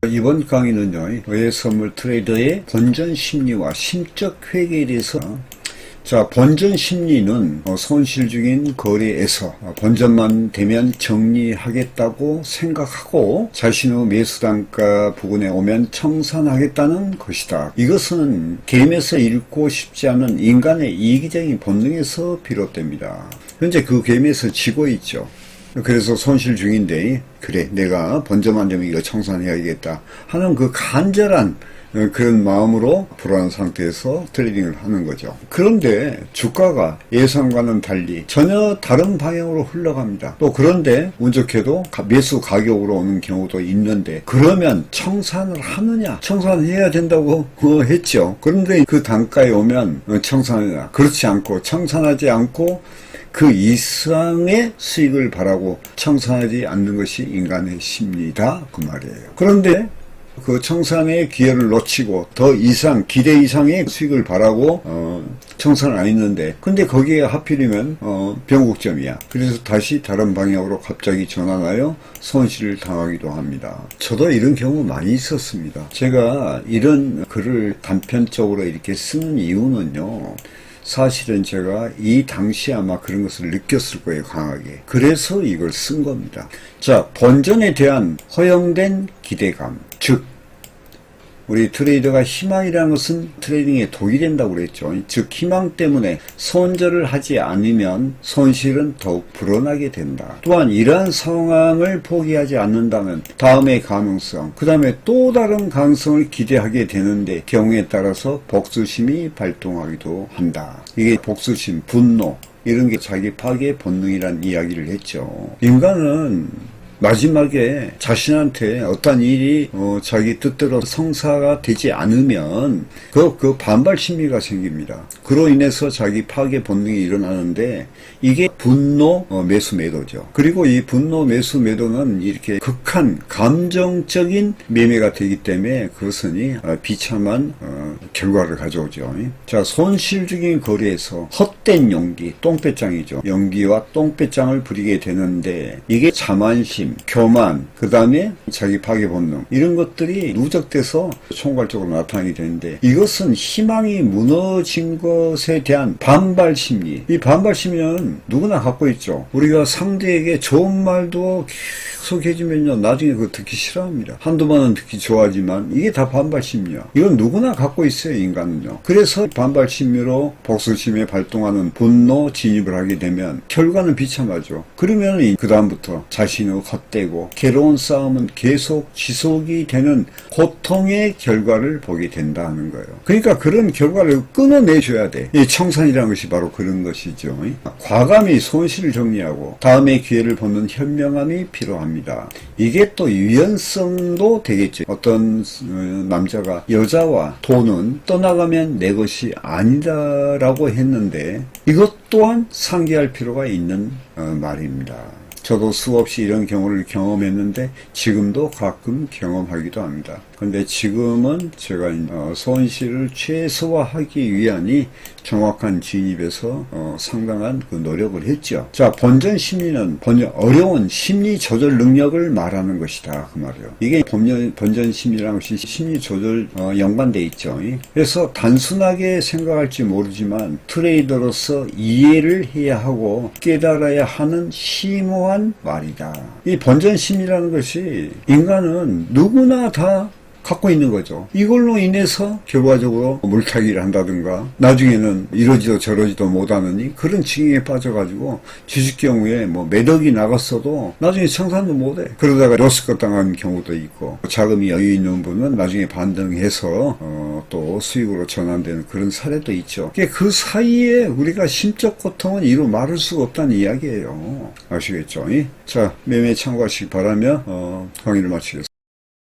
이번 강의는요, 의외 선물 트레이더의 본전 심리와 심적 회계에 대해서 본전 심리는 손실 중인 거래에서 본전만 되면 정리하겠다고 생각하고 자신의 매수 단가 부근에 오면 청산하겠다는 것이다. 이것은 게임에서 잃고 싶지 않은 인간의 이기적인 본능에서 비롯됩니다. 현재 그 게임에서 지고 있죠. 그래서 손실 중인데 그래 내가 본전만 되면 이거 청산해야겠다 하는 그 간절한 그런 마음으로 불안한 상태에서 트레이딩을 하는 거죠. 그런데 주가가 예상과는 달리 전혀 다른 방향으로 흘러갑니다. 또 그런데 운 좋게도 매수 가격으로 오는 경우도 있는데 그러면 청산을 하느냐? 청산해야 된다고 했죠. 그런데 그 단가에 오면 청산하느냐? 그렇지 않고 청산하지 않고 그 이상의 수익을 바라고 청산하지 않는 것이 인간의 심리다 그 말이에요. 그런데 그 청산의 기회를 놓치고 더 이상 기대 이상의 수익을 바라고 청산을 안 했는데 근데 거기에 하필이면 변곡점이야. 그래서 다시 다른 방향으로 갑자기 전환하여 손실을 당하기도 합니다. 저도 이런 경우 많이 있었습니다. 제가 이런 글을 단편적으로 이렇게 쓰는 이유는요, 사실은 제가 이 당시에 아마 그런 것을 느꼈을 거예요, 강하게. 그래서 이걸 쓴 겁니다. 본전에 대한 허용된 기대감. 즉, 우리 트레이더가 희망이라는 것은 트레이딩에 독이 된다고 그랬죠. 즉, 희망 때문에 손절을 하지 않으면 손실은 더욱 불어나게 된다. 또한 이러한 상황을 포기하지 않는다면 다음의 가능성, 그 다음에 또 다른 가능성을 기대하게 되는데 경우에 따라서 복수심이 발동하기도 한다. 이게 복수심, 분노, 이런 게 자기 파괴 본능이란 이야기를 했죠. 인간은 마지막에 자신한테 어떤 일이 자기 뜻대로 성사가 되지 않으면 그 반발 심리가 생깁니다. 그로 인해서 자기 파괴 본능이 일어나는데 이게 분노 매수 매도죠. 그리고 이 분노 매수 매도는 이렇게 극한 감정적인 매매가 되기 때문에 그것은 비참한 결과를 가져오죠. 손실 중인 거래에서 헛된 용기, 똥배짱이죠. 용기와 똥배짱을 부리게 되는데 이게 자만심, 교만, 그 다음에 자기 파괴 본능, 이런 것들이 누적돼서 총괄적으로 나타나게 되는데 이것은 희망이 무너진 것에 대한 반발 심리. 이 반발 심리는 누구나 갖고 있죠. 우리가 상대에게 좋은 말도 계속 해주면요, 나중에 그거 듣기 싫어합니다. 한두 번은 듣기 좋아하지만 이게 다 반발 심리야. 이건 누구나 갖고 있어요, 인간은요. 그래서 반발 심리로 복수심에 발동하는 분노 진입을 하게 되면 결과는 비참하죠. 그러면 그 다음부터 자신을 헛되고 괴로운 싸움은 계속 지속이 되는 고통의 결과를 보게 된다는 거예요. 그러니까 그런 결과를 끊어내줘야 돼. 이 청산이라는 것이 바로 그런 것이죠. 과감히 손실을 정리하고 다음의 기회를 보는 현명함이 필요합니다. 이게 또 유연성도 되겠죠. 어떤 남자가 여자와 돈은 떠나가면 내 것이 아니다라고 했는데 이것 또한 상기할 필요가 있는 말입니다. 저도 수없이 이런 경우를 경험했는데 지금도 가끔 경험하기도 합니다. 근데 지금은 제가 손실을 최소화하기 위함이 정확한 진입에서 상당한 그 노력을 했죠. 본전 심리는 어려운 심리 조절 능력을 말하는 것이다 그 말이에요. 이게 본전 심리라는 것이 심리 조절 연관돼 있죠. 그래서 단순하게 생각할지 모르지만 트레이더로서 이해를 해야 하고 깨달아야 하는 심오한 말이다. 이 본전 심리라는 것이 인간은 누구나 다 갖고 있는 거죠. 이걸로 인해서 결과적으로 물타기를 한다든가 나중에는 이러지도 저러지도 못하느니 그런 징역에 빠져가지고 주식 경우에 매덕이 나갔어도 나중에 청산도 못해. 그러다가 로스컷 당한 경우도 있고 자금이 여유 있는 분은 나중에 반등해서 또 수익으로 전환되는 그런 사례도 있죠. 그 사이에 우리가 심적 고통은 이루 말할 수가 없다는 이야기예요. 아시겠죠? 매매에 참고하시기 바라며 강의를 마치겠습니다.